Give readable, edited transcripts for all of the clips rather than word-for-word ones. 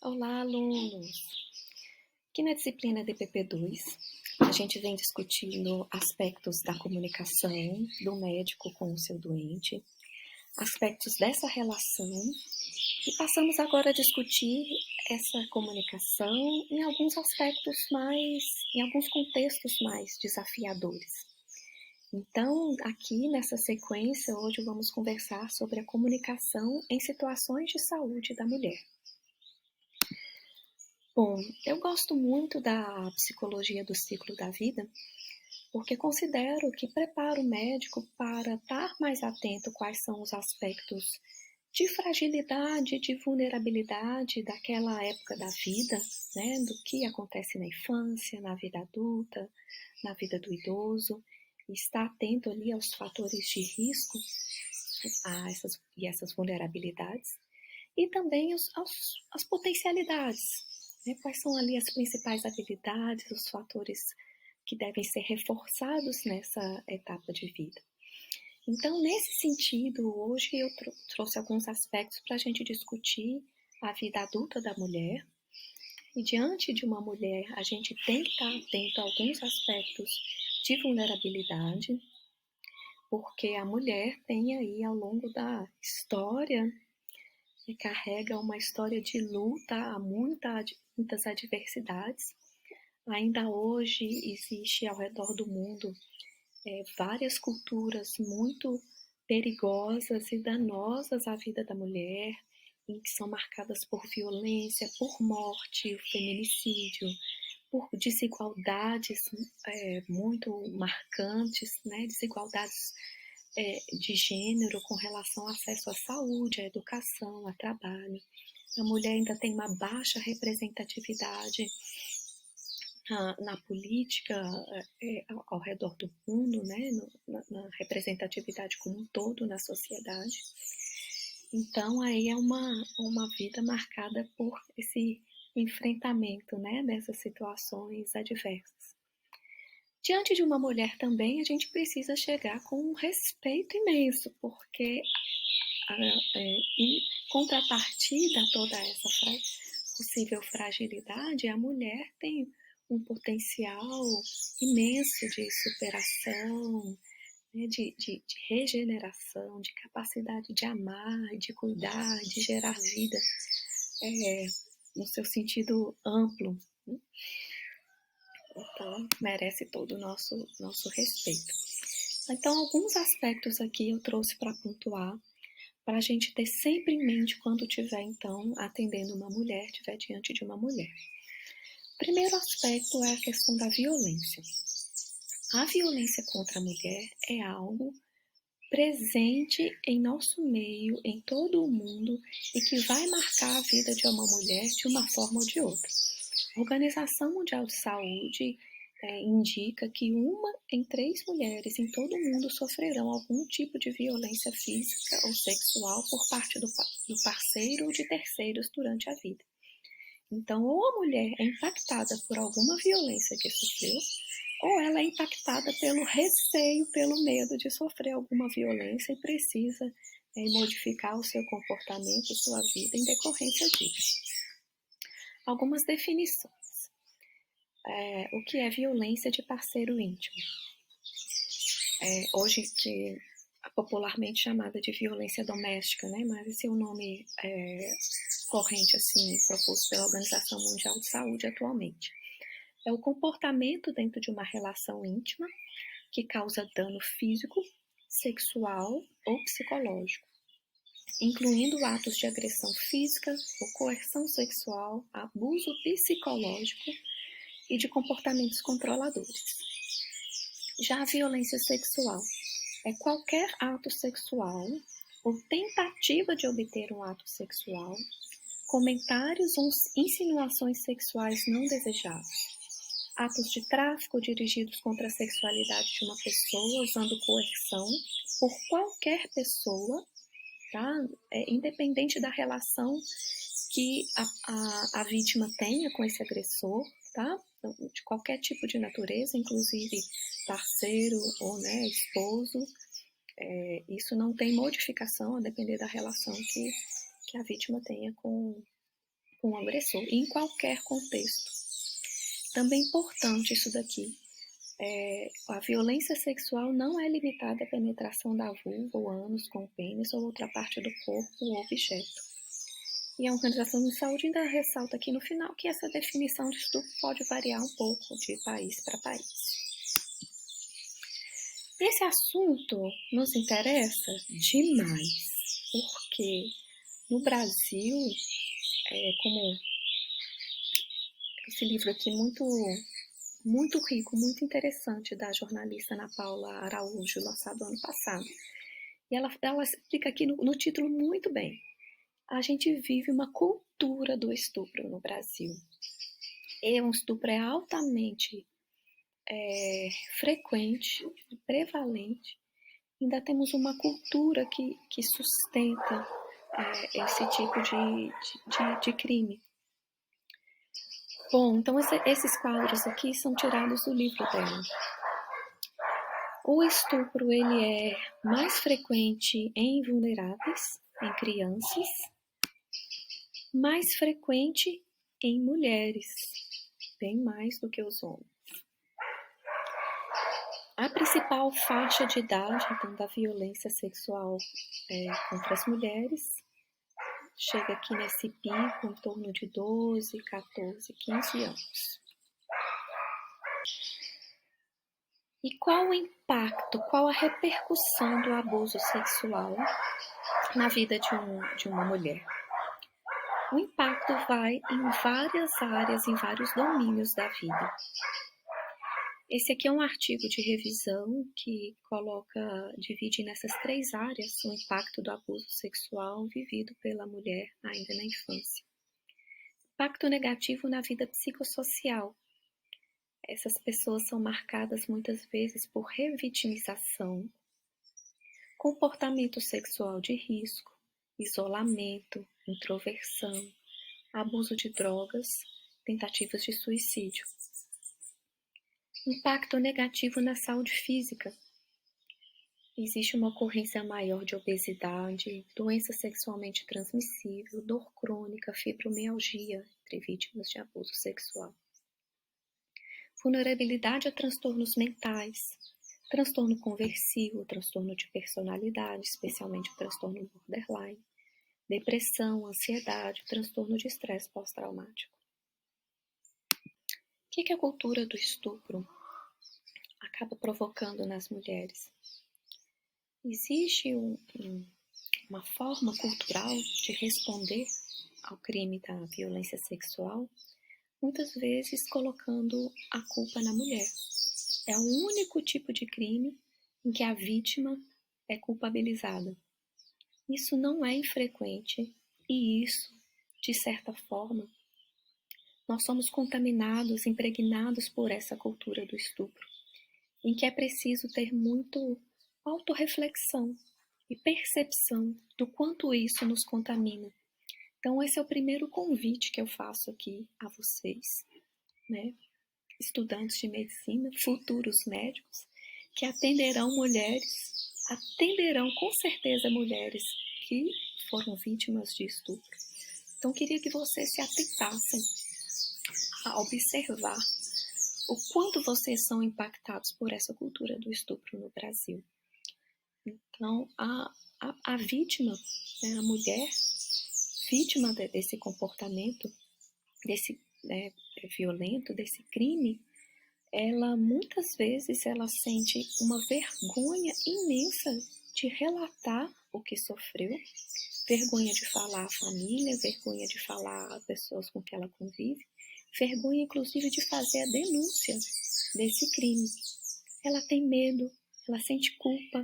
Olá, alunos! Aqui na disciplina DPP2, a gente vem discutindo aspectos da comunicação do médico com o seu doente, aspectos dessa relação, e passamos agora a discutir essa comunicação em alguns em alguns contextos mais desafiadores. Então, aqui nessa sequência, hoje vamos conversar sobre a comunicação em situações de saúde da mulher. Bom, eu gosto muito da psicologia do ciclo da vida, porque considero que prepara o médico para estar mais atento quais são os aspectos de fragilidade, de vulnerabilidade daquela época da vida, né, do que acontece na infância, na vida adulta, na vida do idoso, e estar atento ali aos fatores de risco essas vulnerabilidades, e também às potencialidades, né? Quais são ali as principais habilidades, os fatores que devem ser reforçados nessa etapa de vida. Então, nesse sentido, hoje eu trouxe alguns aspectos para a gente discutir a vida adulta da mulher. E diante de uma mulher, a gente tem que estar atento a alguns aspectos de vulnerabilidade, porque a mulher tem aí ao longo da história e carrega uma história de luta a muitas adversidades. Ainda hoje existe ao redor do mundo várias culturas muito perigosas e danosas à vida da mulher, em que são marcadas por violência, por morte, feminicídio, por desigualdades muito marcantes, né? Desigualdades de gênero com relação ao acesso à saúde, à educação, ao trabalho. A mulher ainda tem uma baixa representatividade na política ao redor do mundo, né? Na representatividade como um todo na sociedade. Então, aí é uma vida marcada por esse enfrentamento, né? Dessas situações adversas. Diante de uma mulher também, a gente precisa chegar com um respeito imenso, porque em contrapartida a toda essa possível fragilidade, a mulher tem um potencial imenso de superação, né, de regeneração, de capacidade de amar, de cuidar, de gerar vida no seu sentido amplo. Né? Então, merece todo o nosso respeito. Então, alguns aspectos aqui eu trouxe para pontuar, para a gente ter sempre em mente quando estiver, então, atendendo uma mulher, estiver diante de uma mulher. O primeiro aspecto é a questão da violência. A violência contra a mulher é algo presente em nosso meio, em todo o mundo, e que vai marcar a vida de uma mulher de uma forma ou de outra. A Organização Mundial de Saúde indica que 1 em 3 mulheres em todo o mundo sofrerão algum tipo de violência física ou sexual por parte do parceiro ou de terceiros durante a vida. Então, ou a mulher é impactada por alguma violência que sofreu, ou ela é impactada pelo receio, pelo medo de sofrer alguma violência e precisa modificar o seu comportamento, sua vida em decorrência disso. Algumas definições. O que é violência de parceiro íntimo? Hoje que é popularmente chamada de violência doméstica, né? Mas esse é o nome corrente assim proposto pela Organização Mundial de Saúde atualmente. É o comportamento dentro de uma relação íntima que causa dano físico, sexual ou psicológico, incluindo atos de agressão física ou coerção sexual, abuso psicológico e de comportamentos controladores. Já a violência sexual é qualquer ato sexual ou tentativa de obter um ato sexual, comentários ou insinuações sexuais não desejados, atos de tráfico dirigidos contra a sexualidade de uma pessoa usando coerção por qualquer pessoa, tá? Independente da relação que a vítima tenha com esse agressor, tá? De qualquer tipo de natureza, inclusive parceiro ou esposo, isso não tem modificação a depender da relação que a vítima tenha com com o agressor, em qualquer contexto. Também é importante isso daqui. A violência sexual não é limitada à penetração da vulva ou ânus com o pênis ou outra parte do corpo ou objeto. E a Organização de Saúde ainda ressalta aqui no final que essa definição de estupro pode variar um pouco de país para país. Esse assunto nos interessa demais, porque no Brasil, como esse livro aqui muito rico, muito interessante, da jornalista Ana Paula Araújo, lançado ano passado. E ela explica aqui no título muito bem. A gente vive uma cultura do estupro no Brasil. Um estupro é altamente frequente, prevalente. Ainda temos uma cultura que sustenta esse tipo de crime. Bom, então esses quadros aqui são tirados do livro dela. O estupro ele é mais frequente em vulneráveis, em crianças, mais frequente em mulheres, bem mais do que os homens. A principal faixa de idade, então, da violência sexual contra as mulheres chega aqui nesse pico em torno de 12, 14, 15 anos. E qual o impacto, qual a repercussão do abuso sexual na vida de uma mulher? O impacto vai em várias áreas, em vários domínios da vida. Esse aqui é um artigo de revisão que divide nessas 3 áreas o impacto do abuso sexual vivido pela mulher ainda na infância. Impacto negativo na vida psicossocial. Essas pessoas são marcadas muitas vezes por revitimização, comportamento sexual de risco, isolamento, introversão, abuso de drogas, tentativas de suicídio. Impacto negativo na saúde física. Existe uma ocorrência maior de obesidade, doença sexualmente transmissível, dor crônica, fibromialgia entre vítimas de abuso sexual. Vulnerabilidade a transtornos mentais, transtorno conversivo, transtorno de personalidade, especialmente o transtorno borderline, depressão, ansiedade, transtorno de estresse pós-traumático. O que a cultura do estupro acaba provocando nas mulheres? Existe uma forma cultural de responder ao crime da violência sexual, muitas vezes colocando a culpa na mulher. É o único tipo de crime em que a vítima é culpabilizada. Isso não é infrequente e isso, de certa forma, nós somos contaminados, impregnados por essa cultura do estupro, em que é preciso ter muito autorreflexão e percepção do quanto isso nos contamina. Então, esse é o primeiro convite que eu faço aqui a vocês, né? Estudantes de medicina, futuros médicos, que atenderão com certeza mulheres que foram vítimas de estupro. Então, queria que vocês se atentassem a observar o quanto vocês são impactados por essa cultura do estupro no Brasil. Então, a vítima, né, a mulher vítima desse comportamento, desse violento, desse crime, ela muitas vezes ela sente uma vergonha imensa de relatar o que sofreu, vergonha de falar à família, vergonha de falar às pessoas com que ela convive, vergonha inclusive de fazer a denúncia desse crime. Ela tem medo, ela sente culpa.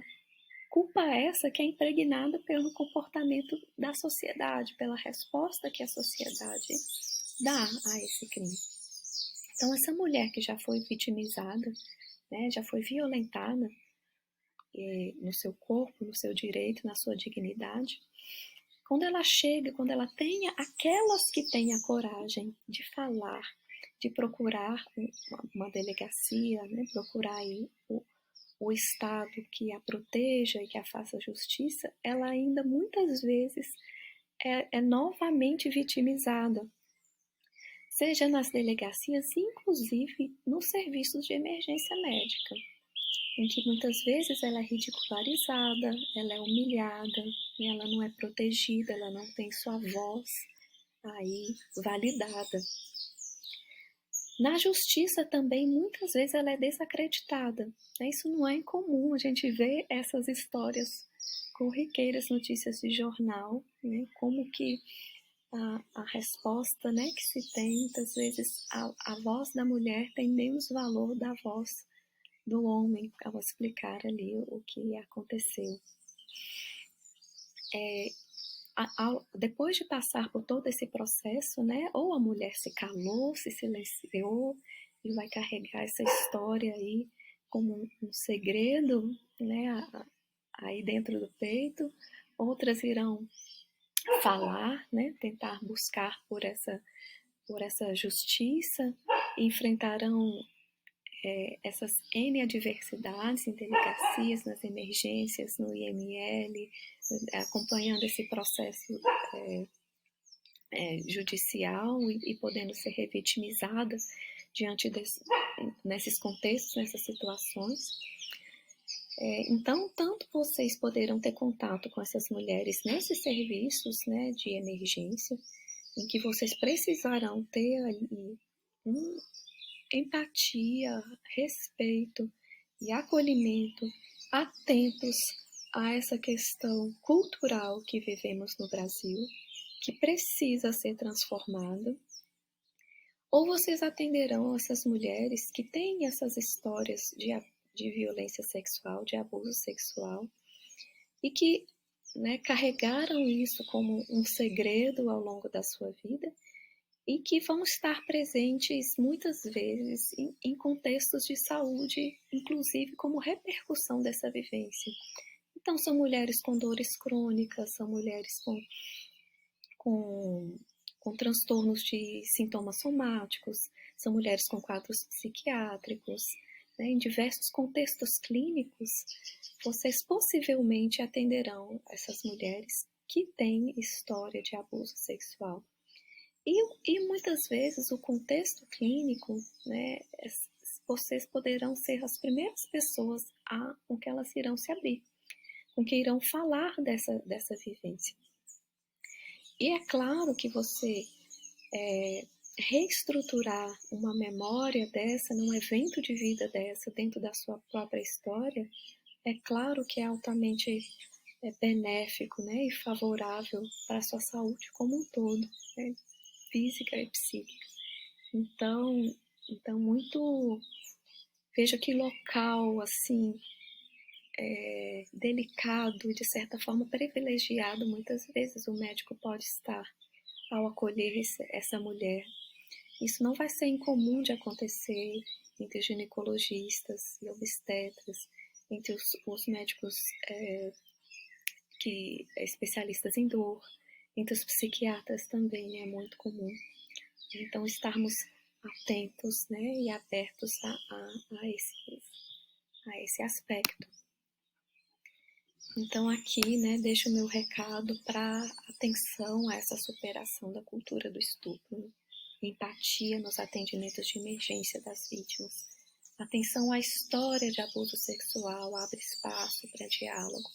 Culpa essa que é impregnada pelo comportamento da sociedade, pela resposta que a sociedade dá a esse crime. Então, essa mulher que já foi vitimizada, né, já foi violentada no seu corpo, no seu direito, na sua dignidade, quando ela chega, quando ela tenha aquelas que têm a coragem de falar, de procurar uma delegacia, né, procurar aí o Estado que a proteja e que a faça justiça, ela ainda muitas vezes é novamente vitimizada, seja nas delegacias, inclusive nos serviços de emergência médica, em que muitas vezes ela é ridicularizada, ela é humilhada, e ela não é protegida, ela não tem sua voz aí validada. Na justiça também, muitas vezes ela é desacreditada. Isso não é incomum, a gente vê essas histórias corriqueiras, notícias de jornal, né? Como que a resposta, né, que se tem, muitas vezes a voz da mulher tem menos valor da voz do homem ao explicar ali o que aconteceu. Depois de passar por todo esse processo, né, ou a mulher se calou, se silenciou e vai carregar essa história aí como um segredo, né, aí dentro do peito, outras irão falar, né, tentar buscar por essa justiça, enfrentarão essas N adversidades em delegacias, nas emergências, no IML, acompanhando esse processo judicial e podendo ser revitimizada diante nesses contextos, nessas situações. Então, tanto vocês poderão ter contato com essas mulheres nesses serviços, né, de emergência, em que vocês precisarão ter ali empatia, respeito e acolhimento, atentos a essa questão cultural que vivemos no Brasil, que precisa ser transformada. Ou vocês atenderão essas mulheres que têm essas histórias de violência sexual, de abuso sexual, e que, né, carregaram isso como um segredo ao longo da sua vida e que vão estar presentes muitas vezes em contextos de saúde, inclusive como repercussão dessa vivência. Então, são mulheres com dores crônicas, são mulheres com transtornos de sintomas somáticos, são mulheres com quadros psiquiátricos, né? Em diversos contextos clínicos, vocês possivelmente atenderão essas mulheres que têm história de abuso sexual. E muitas vezes o contexto clínico, né, vocês poderão ser as primeiras pessoas com que elas irão se abrir, com que irão falar dessa vivência. E é claro que você reestruturar uma memória dessa, num evento de vida dessa, dentro da sua própria história, é claro que é altamente benéfico, né, e favorável para a sua saúde como um todo, né, física e psíquica. Então muito, veja que local assim delicado, de certa forma privilegiado, muitas vezes o médico pode estar ao acolher essa mulher. Isso não vai ser incomum de acontecer entre ginecologistas e obstetras, entre os médicos que especialistas em dor, entre os psiquiatras também é muito comum. Então, estarmos atentos, né, e abertos a esse aspecto. Então, aqui, né, deixo o meu recado para atenção a essa superação da cultura do estupro, empatia nos atendimentos de emergência das vítimas, atenção à história de abuso sexual, abre espaço para diálogo,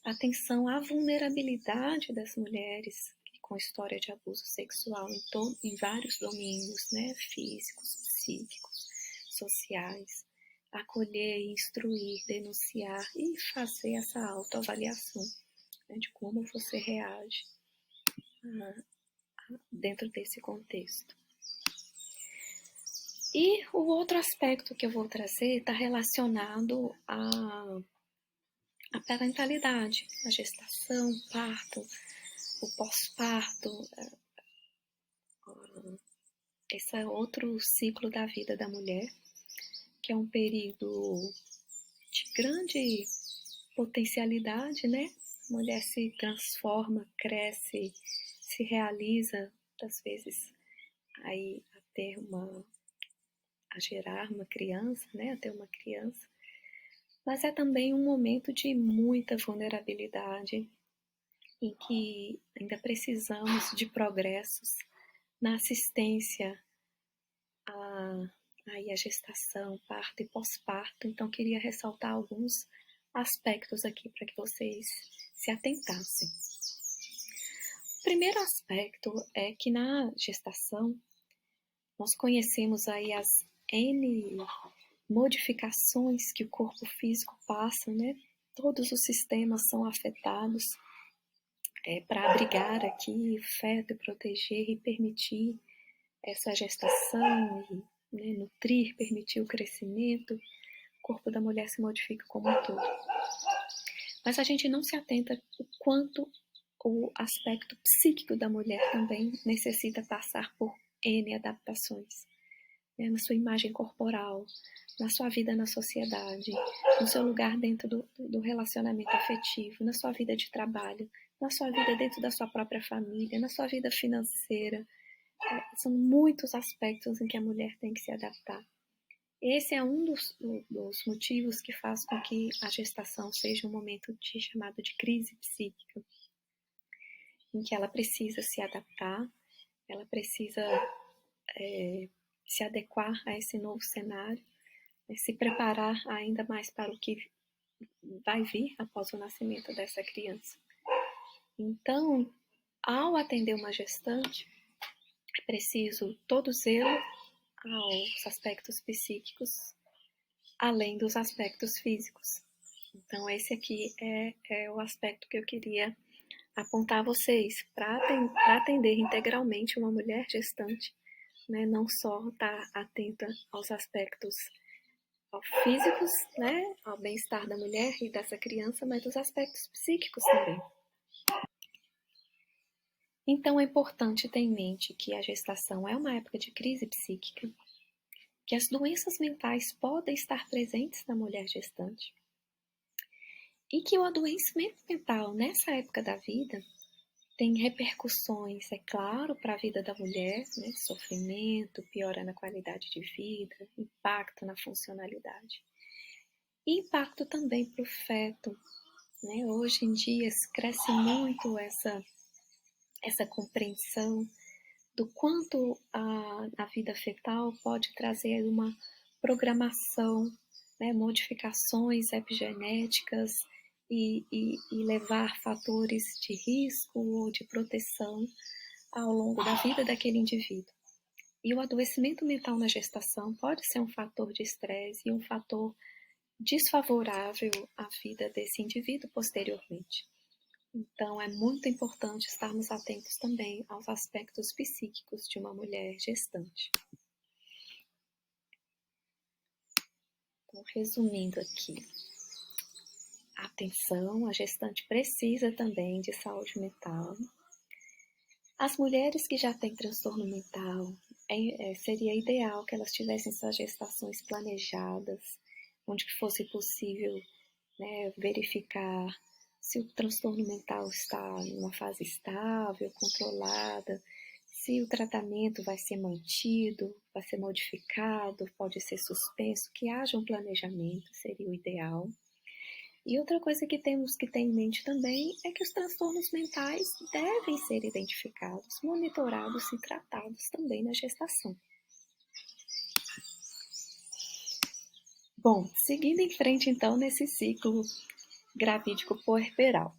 atenção à vulnerabilidade das mulheres com história de abuso sexual em vários domínios, né, físicos, psíquicos, sociais, acolher, instruir, denunciar e fazer essa autoavaliação, né, de como você reage dentro desse contexto. E o outro aspecto que eu vou trazer está relacionado à parentalidade, a gestação, o parto, o pós-parto, esse é outro ciclo da vida da mulher, que é um período de grande potencialidade, né? A mulher se transforma, cresce, se realiza, muitas vezes aí a gerar uma criança, né? A ter uma criança. Mas é também um momento de muita vulnerabilidade, em que ainda precisamos de progressos na assistência aí a gestação, parto e pós-parto, então queria ressaltar alguns aspectos aqui para que vocês se atentassem. O primeiro aspecto é que na gestação nós conhecemos aí as N modificações que o corpo físico passa, né? Todos os sistemas são afetados para abrigar aqui o feto e proteger e permitir essa gestação e nutrir, permitir o crescimento. O corpo da mulher se modifica como um todo. Mas a gente não se atenta o quanto o aspecto psíquico da mulher também necessita passar por N adaptações, né? Na sua imagem corporal, na sua vida na sociedade, no seu lugar dentro do relacionamento afetivo, na sua vida de trabalho, na sua vida dentro da sua própria família, na sua vida financeira. São muitos aspectos em que a mulher tem que se adaptar. Esse é um dos motivos que faz com que a gestação seja um momento chamado de crise psíquica, em que ela precisa se adaptar, ela precisa se adequar a esse novo cenário, se preparar ainda mais para o que vai vir após o nascimento dessa criança. Então, ao atender uma gestante, é preciso todo zelo aos aspectos psíquicos, além dos aspectos físicos. Então, esse aqui é o aspecto que eu queria apontar a vocês, para atender integralmente uma mulher gestante, né? Não só estar atenta aos aspectos físicos, né? Ao bem-estar da mulher e dessa criança, mas os aspectos psíquicos também. Então, é importante ter em mente que a gestação é uma época de crise psíquica, que as doenças mentais podem estar presentes na mulher gestante e que o adoecimento mental nessa época da vida tem repercussões, é claro, para a vida da mulher, né? Sofrimento, piora na qualidade de vida, impacto na funcionalidade. E impacto também para o feto, né? Hoje em dia cresce muito essa compreensão do quanto a vida fetal pode trazer uma programação, né? Modificações epigenéticas, e levar fatores de risco ou de proteção ao longo da vida daquele indivíduo. E o adoecimento mental na gestação pode ser um fator de estresse e um fator desfavorável à vida desse indivíduo posteriormente. Então, é muito importante estarmos atentos também aos aspectos psíquicos de uma mulher gestante. Então, resumindo aqui, atenção, a gestante precisa também de saúde mental. As mulheres que já têm transtorno mental, seria ideal que elas tivessem suas gestações planejadas, onde fosse possível, né, verificar se o transtorno mental está em uma fase estável, controlada, se o tratamento vai ser mantido, vai ser modificado, pode ser suspenso, que haja um planejamento, seria o ideal. E outra coisa que temos que ter em mente também é que os transtornos mentais devem ser identificados, monitorados e tratados também na gestação. Bom, seguindo em frente então nesse ciclo gravídico puerperal,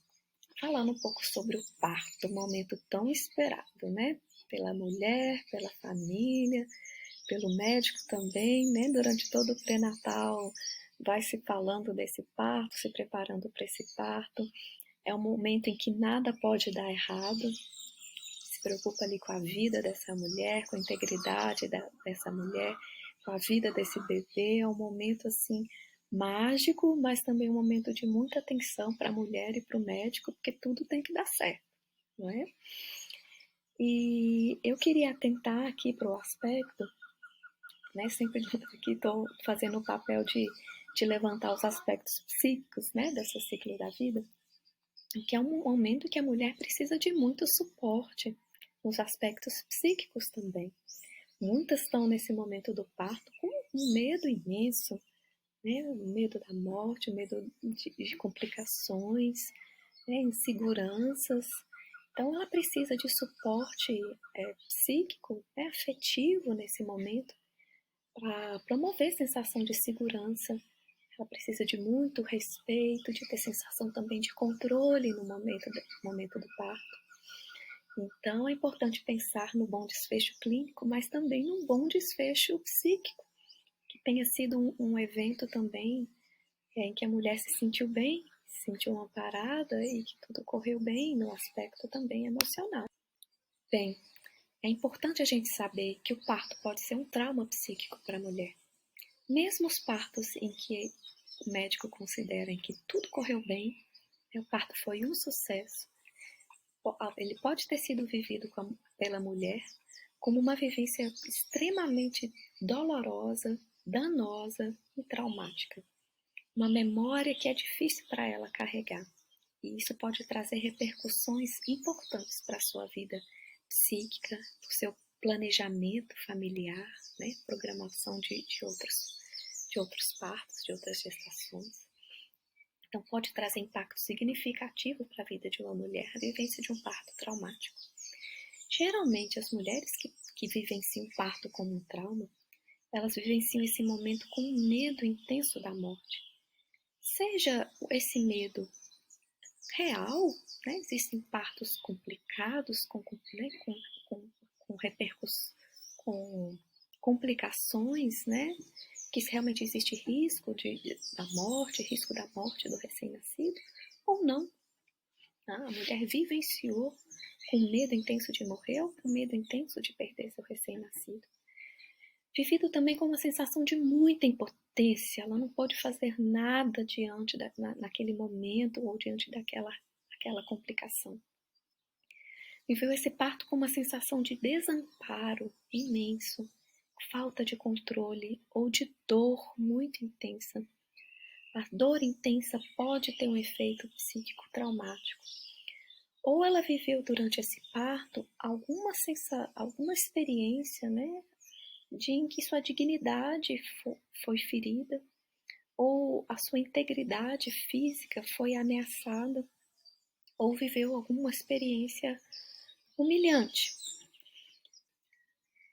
falando um pouco sobre o parto, um momento tão esperado, né? Pela mulher, pela família, pelo médico também, né? Durante todo o pré-natal vai se falando desse parto, se preparando para esse parto. É um momento em que nada pode dar errado. Se preocupa ali com a vida dessa mulher, com a integridade dessa mulher, com a vida desse bebê. É um momento assim mágico, mas também um momento de muita atenção para a mulher e para o médico, porque tudo tem que dar certo, não é? E eu queria atentar aqui para o aspecto, né? Sempre aqui estou fazendo o papel de levantar os aspectos psíquicos, né, desse ciclo da vida, que é um momento que a mulher precisa de muito suporte nos aspectos psíquicos também. Muitas estão nesse momento do parto com um medo imenso, né? O medo da morte, o medo de complicações, né? Inseguranças. Então, ela precisa de suporte psíquico, afetivo nesse momento, para promover sensação de segurança. Ela precisa de muito respeito, de ter sensação também de controle no momento do parto. Então, é importante pensar no bom desfecho clínico, mas também num bom desfecho psíquico, que tenha sido um evento também em que a mulher se sentiu bem, se sentiu amparada e que tudo correu bem no aspecto também emocional. Bem, é importante a gente saber que o parto pode ser um trauma psíquico para a mulher. Mesmo os partos em que o médico considera que tudo correu bem, o parto foi um sucesso, ele pode ter sido vivido pela mulher como uma vivência extremamente dolorosa, danosa e traumática. Uma memória que é difícil para ela carregar. E isso pode trazer repercussões importantes para a sua vida psíquica, para o seu planejamento familiar, né? Programação de outros partos, de outras gestações. Então, pode trazer impacto significativo para a vida de uma mulher a vivência de um parto traumático. Geralmente, as mulheres que vivenciam o parto como um trauma, elas vivenciam esse momento com um medo intenso da morte. Seja esse medo real, né? Existem partos complicados, com complicações, né? Que realmente existe risco risco da morte do recém-nascido, ou não. A mulher vivenciou com medo intenso de morrer ou com medo intenso de perder seu recém-nascido. Vivido também com uma sensação de muita impotência, ela não pode fazer nada diante naquele momento ou diante daquela complicação. Viveu esse parto com uma sensação de desamparo imenso, falta de controle ou de dor muito intensa. A dor intensa pode ter um efeito psíquico traumático. Ou ela viveu durante esse parto alguma experiência, né, em que sua dignidade foi ferida, ou a sua integridade física foi ameaçada, ou viveu alguma experiência humilhante.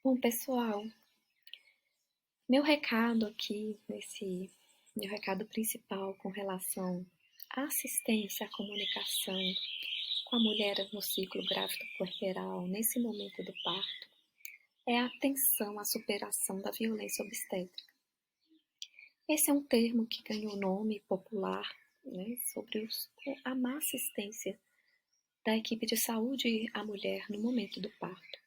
Bom, pessoal, meu recado aqui, meu recado principal com relação à assistência à comunicação com a mulher no ciclo grávido puerperal, nesse momento do parto, é a atenção à superação da violência obstétrica. Esse é um termo que ganhou nome popular, né, sobre a má assistência da equipe de saúde à mulher no momento do parto.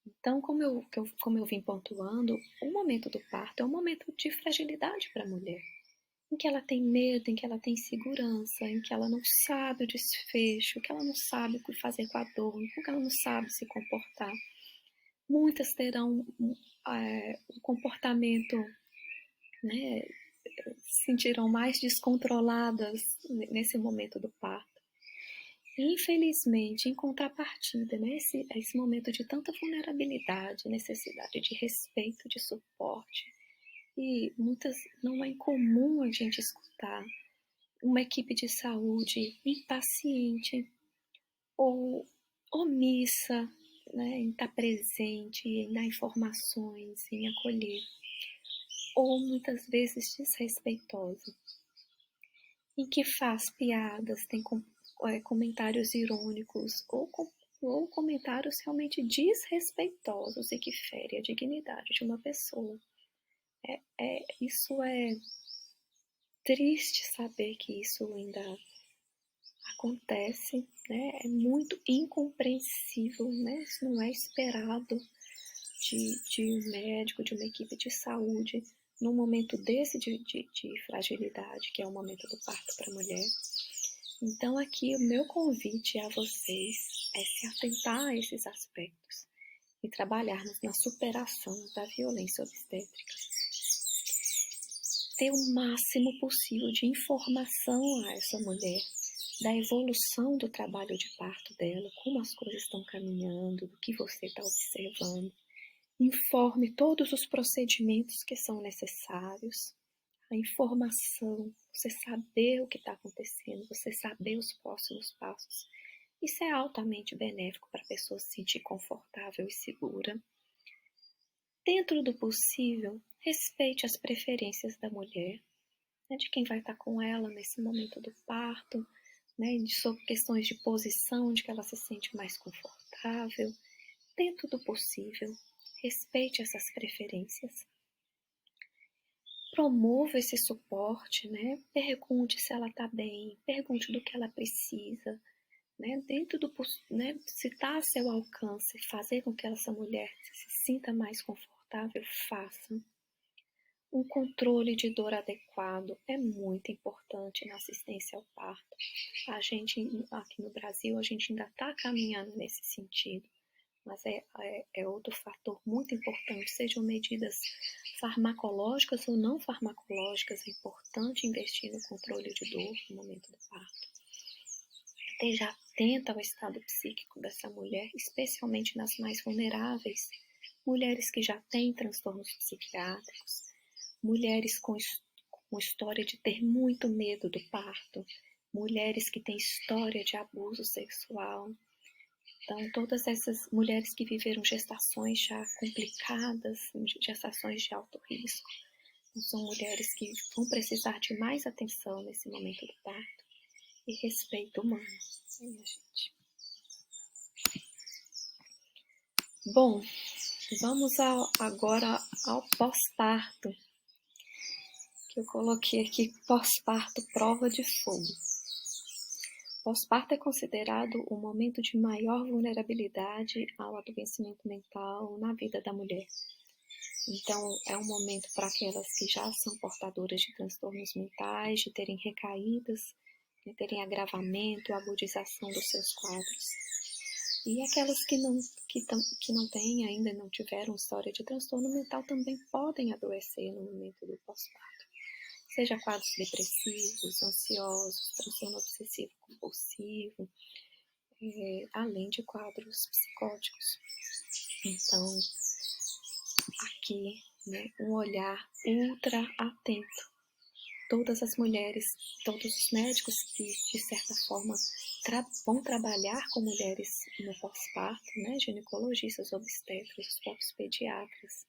Então, como eu vim pontuando, o momento do parto é um momento de fragilidade para a mulher, em que ela tem medo, em que ela tem insegurança, em que ela não sabe o desfecho, que ela não sabe o que fazer com a dor, em que ela não sabe se comportar. Muitas terão um comportamento, né, se sentirão mais descontroladas nesse momento do parto. E, infelizmente, em contrapartida, né, esse momento de tanta vulnerabilidade, necessidade de respeito, de suporte, e não é incomum a gente escutar uma equipe de saúde impaciente ou omissa, né, em estar presente, em dar informações, em acolher, ou muitas vezes desrespeitosa, em que faz piadas, tem comentários irônicos ou comentários realmente desrespeitosos e que ferem a dignidade de uma pessoa. Isso é triste saber que isso ainda acontece, né? É muito incompreensível, né? Isso não é esperado de um médico, de uma equipe de saúde, num momento desse de fragilidade, que é o momento do parto para a mulher. Então, aqui o meu convite a vocês é se atentar a esses aspectos e trabalharmos na superação da violência obstétrica. Ter o máximo possível de informação a essa mulher da evolução do trabalho de parto dela, como as coisas estão caminhando, do que você está observando. Informe todos os procedimentos que são necessários, a informação, você saber o que está acontecendo, você saber os próximos passos. Isso é altamente benéfico para a pessoa se sentir confortável e segura. Dentro do possível, respeite as preferências da mulher, né, de quem vai estar com ela nesse momento do parto, né, sobre questões de posição, de que ela se sente mais confortável. Dentro do possível, respeite essas preferências. Promova esse suporte, né? Pergunte se ela está bem, pergunte do que ela precisa, né? Dentro do, né? Se está a seu alcance, fazer com que essa mulher se sinta mais confortável, faça. Um controle de dor adequado é muito importante na assistência ao parto. A gente, aqui no Brasil, a gente ainda está caminhando nesse sentido, mas é outro fator muito importante, sejam medidas farmacológicas ou não farmacológicas, é importante investir no controle de dor no momento do parto. Esteja atenta ao estado psíquico dessa mulher, especialmente nas mais vulneráveis, mulheres que já têm transtornos psiquiátricos, mulheres com história de ter muito medo do parto, mulheres que têm história de abuso sexual. Então, todas essas mulheres que viveram gestações já complicadas, gestações de alto risco, são mulheres que vão precisar de mais atenção nesse momento do parto e respeito humano, minha gente. Bom, vamos agora ao pós-parto, que eu coloquei aqui pós-parto prova de fogo. Pós-parto é considerado o momento de maior vulnerabilidade ao adoecimento mental na vida da mulher. Então, é um momento para aquelas que já são portadoras de transtornos mentais, de terem recaídas, de terem agravamento, agudização dos seus quadros. E aquelas que não têm ainda, não tiveram história de transtorno mental, também podem adoecer no momento do pós-parto. Seja quadros depressivos, ansiosos, transtorno obsessivo compulsivo, além de quadros psicóticos. Então, aqui, né, um olhar ultra atento. Todas as mulheres, todos os médicos que, de certa forma, vão trabalhar com mulheres no pós-parto, né, ginecologistas, obstetras, os próprios pediatras,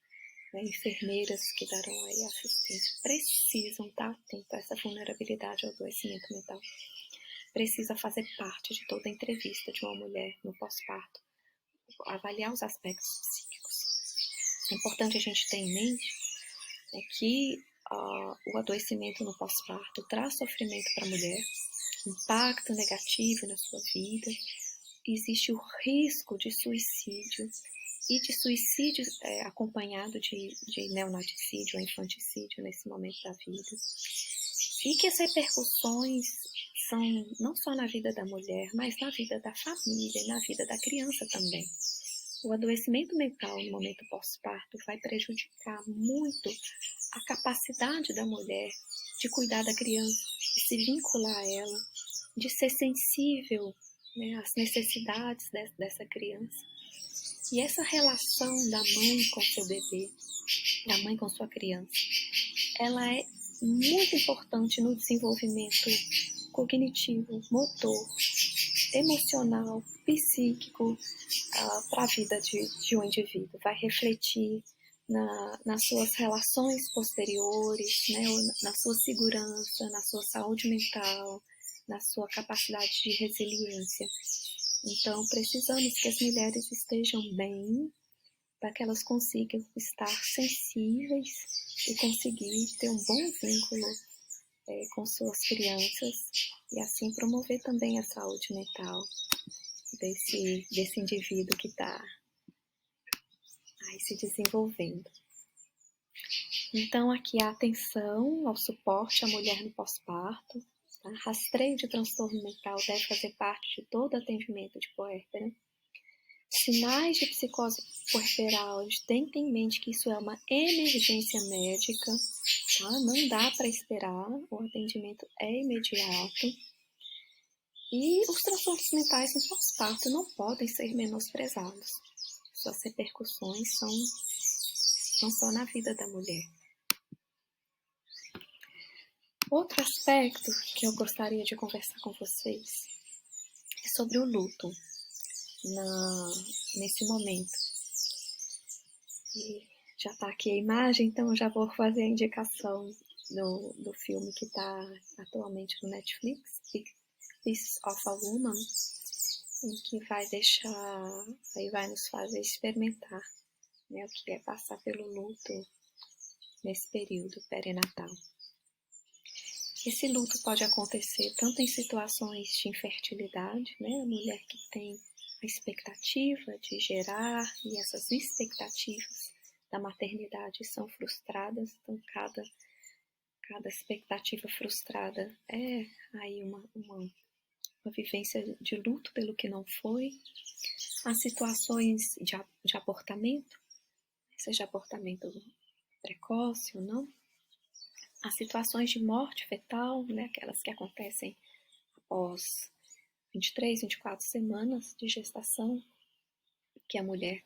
né, enfermeiras que darão aí assistência, precisam estar atentos a essa vulnerabilidade ao adoecimento mental. Precisa fazer parte de toda a entrevista de uma mulher no pós-parto, avaliar os aspectos psíquicos. É importante a gente ter em mente que o adoecimento no pós-parto traz sofrimento para a mulher, impacto negativo na sua vida, existe o risco de suicídio e de suicídio acompanhado de neonaticídio ou infanticídio nesse momento da vida. E que as repercussões são não só na vida da mulher, mas na vida da família e na vida da criança também. O adoecimento mental no momento pós-parto vai prejudicar muito a capacidade da mulher de cuidar da criança, de se vincular a ela, de ser sensível, né, às necessidades dessa criança. E essa relação da mãe com seu bebê, da mãe com sua criança, ela é muito importante no desenvolvimento cognitivo, motor, emocional, psíquico para a vida de um indivíduo. Vai refletir nas suas relações posteriores, né, na sua segurança, na sua saúde mental, na sua capacidade de resiliência. Então, precisamos que as mulheres estejam bem para que elas consigam estar sensíveis e conseguir ter um bom vínculo com suas crianças e assim promover também a saúde mental desse indivíduo que está se desenvolvendo. Então, aqui a atenção ao suporte à mulher no pós-parto. Tá? Rastreio de transtorno mental deve fazer parte de todo atendimento de puérpera. Sinais de psicose puerperal, tenha em mente que isso é uma emergência médica, tá? Não dá para esperar, o atendimento é imediato. E os transtornos mentais no pós-parto não podem ser menosprezados. Suas repercussões não só na vida da mulher. Outro aspecto que eu gostaria de conversar com vocês é sobre o luto nesse momento. E já está aqui a imagem, então eu já vou fazer a indicação do filme que está atualmente no Netflix, Pieces of a Woman, em que vai nos fazer experimentar, né, o que é passar pelo luto nesse período perinatal. Esse luto pode acontecer tanto em situações de infertilidade, né, a mulher que tem a expectativa de gerar e essas expectativas da maternidade são frustradas, então cada expectativa frustrada é aí uma vivência de luto pelo que não foi. As situações de abortamento, seja abortamento precoce ou não, as situações de morte fetal, né, aquelas que acontecem após 23, 24 semanas de gestação, que a mulher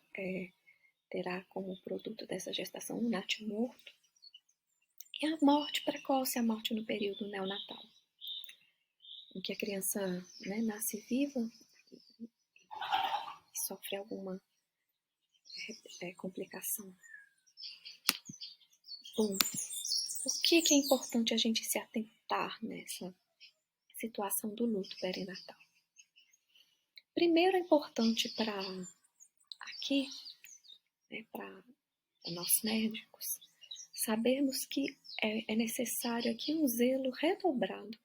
terá como produto dessa gestação um natimorto, e a morte precoce, a morte no período neonatal, em que a criança, né, nasce viva e sofre alguma complicação. Bom, o que é importante a gente se atentar nessa situação do luto perinatal? Primeiro é importante para aqui, né, para nós médicos, sabermos que é necessário aqui um zelo redobrado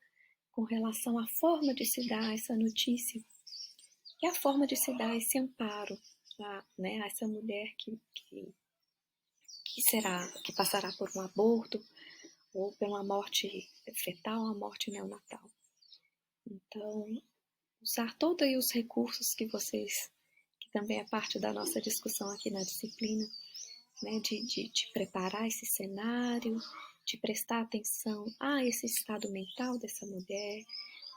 com relação à forma de se dar essa notícia e a forma de se dar esse amparo a essa mulher que passará por um aborto ou pela morte fetal, a morte neonatal. Então, usar todos os recursos que também é parte da nossa discussão aqui na disciplina, né, de preparar esse cenário, de prestar atenção a esse estado mental dessa mulher,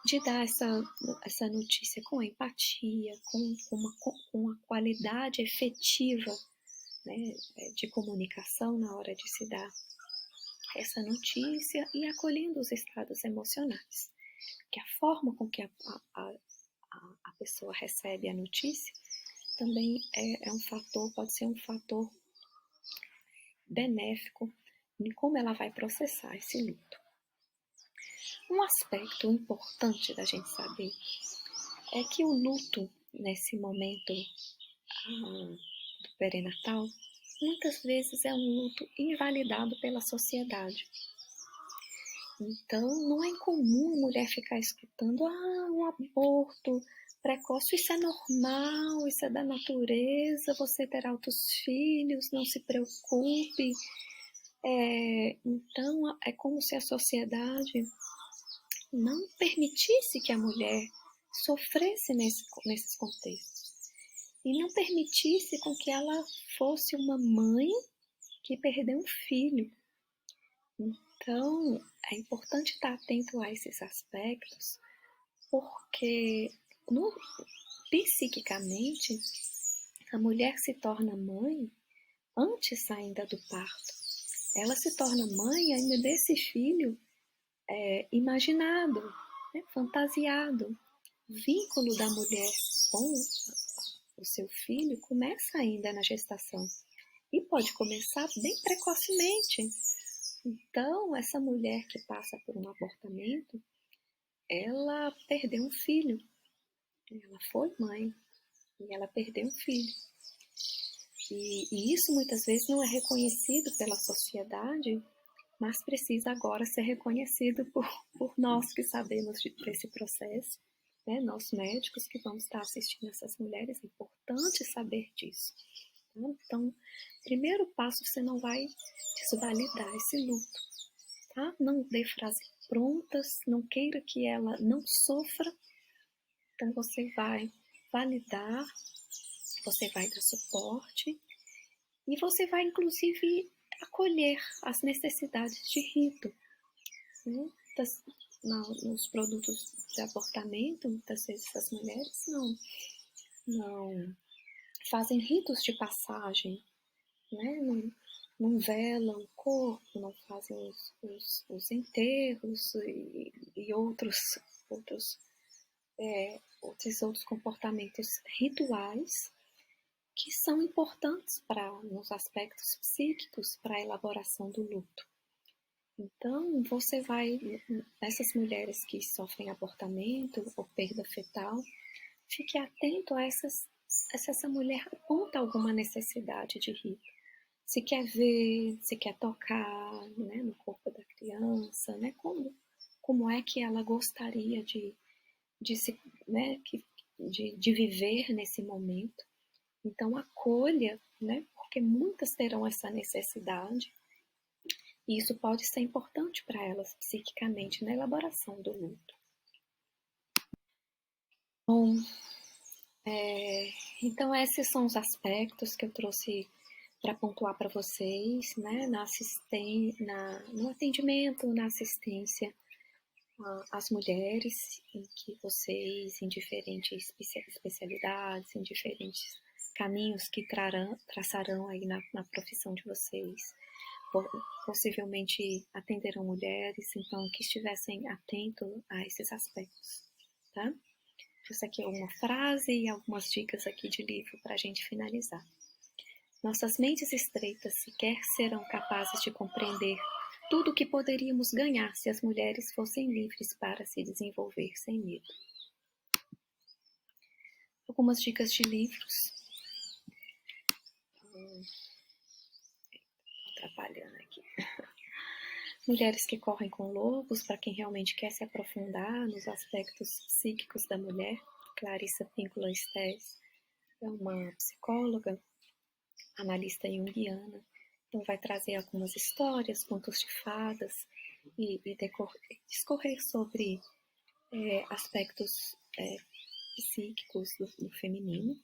de dar essa notícia com empatia, com uma qualidade efetiva, né, de comunicação na hora de se dar essa notícia e acolhendo os estados emocionais. Que a forma com que a pessoa recebe a notícia também é um fator, pode ser um fator benéfico em como ela vai processar esse luto. Um aspecto importante da gente saber é que o luto, nesse momento do perinatal, muitas vezes é um luto invalidado pela sociedade. Então, não é incomum a mulher ficar escutando um aborto precoce, isso é normal, isso é da natureza, você terá outros filhos, não se preocupe. Então, é como se a sociedade não permitisse que a mulher sofresse nesses contextos e não permitisse com que ela fosse uma mãe que perdeu um filho. Então, é importante estar atento a esses aspectos, porque psiquicamente a mulher se torna mãe antes ainda do parto. Ela se torna mãe ainda desse filho imaginado, né, fantasiado. O vínculo da mulher com o seu filho começa ainda na gestação e pode começar bem precocemente. Então, essa mulher que passa por um abortamento, ela perdeu um filho. Ela foi mãe e ela perdeu um filho. E isso muitas vezes não é reconhecido pela sociedade, mas precisa agora ser reconhecido por nós que sabemos desse processo, né? Nós médicos que vamos estar assistindo essas mulheres, é importante saber disso. Então, primeiro passo, você não vai desvalidar esse luto, tá? Não dê frases prontas, não queira que ela não sofra, então você vai validar, você vai dar suporte e você vai, inclusive, acolher as necessidades de rito, né? Nos produtos de abortamento, muitas vezes as mulheres não fazem ritos de passagem, né? Não velam o corpo, não fazem os enterros e outros comportamentos rituais que são importantes nos aspectos psíquicos para a elaboração do luto. Então, você vai, essas mulheres que sofrem abortamento ou perda fetal, fique atento a se essa mulher aponta alguma necessidade de rito. Se quer ver, se quer tocar, né, no corpo da criança, né, como é que ela gostaria de viver nesse momento. Então, acolha, né, porque muitas terão essa necessidade, e isso pode ser importante para elas psiquicamente na elaboração do luto. Bom, então esses são os aspectos que eu trouxe para pontuar para vocês, né, no atendimento, na assistência às mulheres, em que vocês, em diferentes especialidades, em diferentes caminhos que traçarão aí na profissão de vocês, possivelmente atenderão mulheres, então que estivessem atentos a esses aspectos, tá? Isso aqui é uma frase e algumas dicas aqui de livro para a gente finalizar. Nossas mentes estreitas sequer serão capazes de compreender tudo o que poderíamos ganhar se as mulheres fossem livres para se desenvolver sem medo. Algumas dicas de livros. Atrapalhando aqui. Mulheres que correm com lobos, para quem realmente quer se aprofundar nos aspectos psíquicos da mulher. Clarissa Pinkola Estés é uma psicóloga, analista junguiana, então vai trazer algumas histórias, contos de fadas e discorrer sobre aspectos psíquicos do feminino.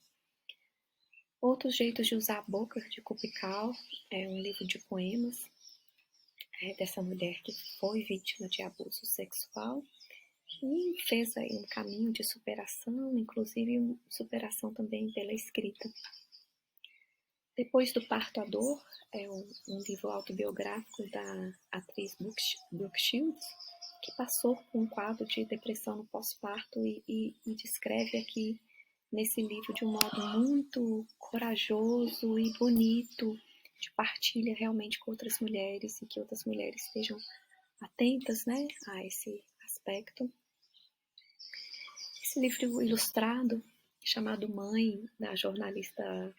Outros jeitos de usar a boca, de Kupikal, é um livro de poemas dessa mulher que foi vítima de abuso sexual e fez aí um caminho de superação, inclusive superação também pela escrita. Depois do Parto à Dor, é um livro autobiográfico da atriz Brooke Shields, que passou por um quadro de depressão no pós-parto e descreve aqui nesse livro de um modo muito corajoso e bonito, de partilha realmente com outras mulheres e que outras mulheres estejam atentas, né, a esse aspecto. Esse livro ilustrado, chamado Mãe, da jornalista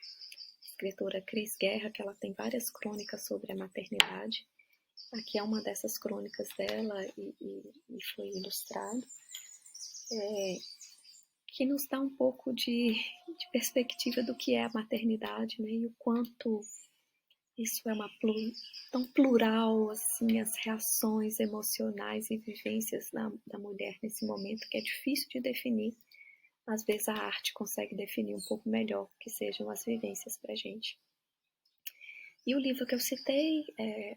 escritora Cris Guerra, que ela tem várias crônicas sobre a maternidade. Aqui é uma dessas crônicas dela e foi ilustrado, que nos dá um pouco de perspectiva do que é a maternidade, né, e o quanto isso é tão plural, assim, as reações emocionais e vivências da mulher nesse momento, que é difícil de definir. Às vezes a arte consegue definir um pouco melhor o que sejam as vivências para a gente. E o livro que eu citei é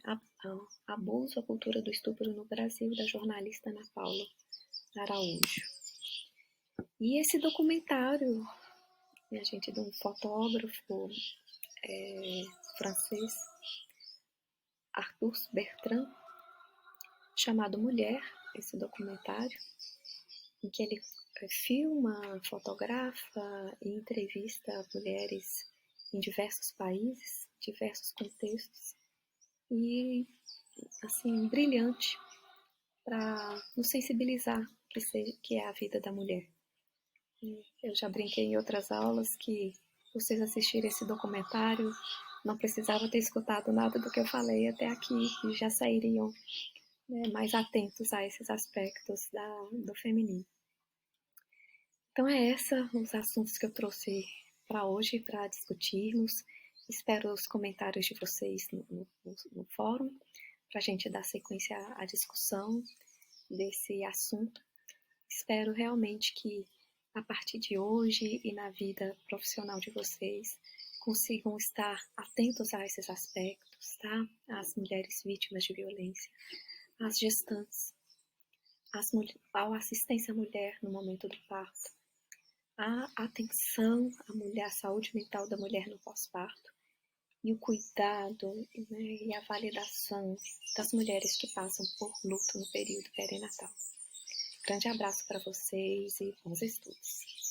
Abuso, a Cultura do Estupro no Brasil, da jornalista Ana Paula Araújo. E esse documentário, gente, de um fotógrafo francês, Arthur Bertrand, chamado Mulher, esse documentário, em que ele filma, fotografa e entrevista mulheres em diversos países, diversos contextos, e assim, brilhante para nos sensibilizar que é a vida da mulher. Eu já brinquei em outras aulas que vocês assistirem esse documentário não precisava ter escutado nada do que eu falei até aqui e já sairiam, né, mais atentos a esses aspectos do feminino. Então os assuntos que eu trouxe para hoje, para discutirmos. Espero os comentários de vocês no fórum, para a gente dar sequência à discussão desse assunto. Espero realmente que a partir de hoje e na vida profissional de vocês consigam estar atentos a esses aspectos, tá? As mulheres vítimas de violência, as gestantes, a assistência à mulher no momento do parto, a atenção à saúde mental da mulher no pós-parto e o cuidado, né, e a validação das mulheres que passam por luto no período perinatal. Grande abraço para vocês e bons estudos.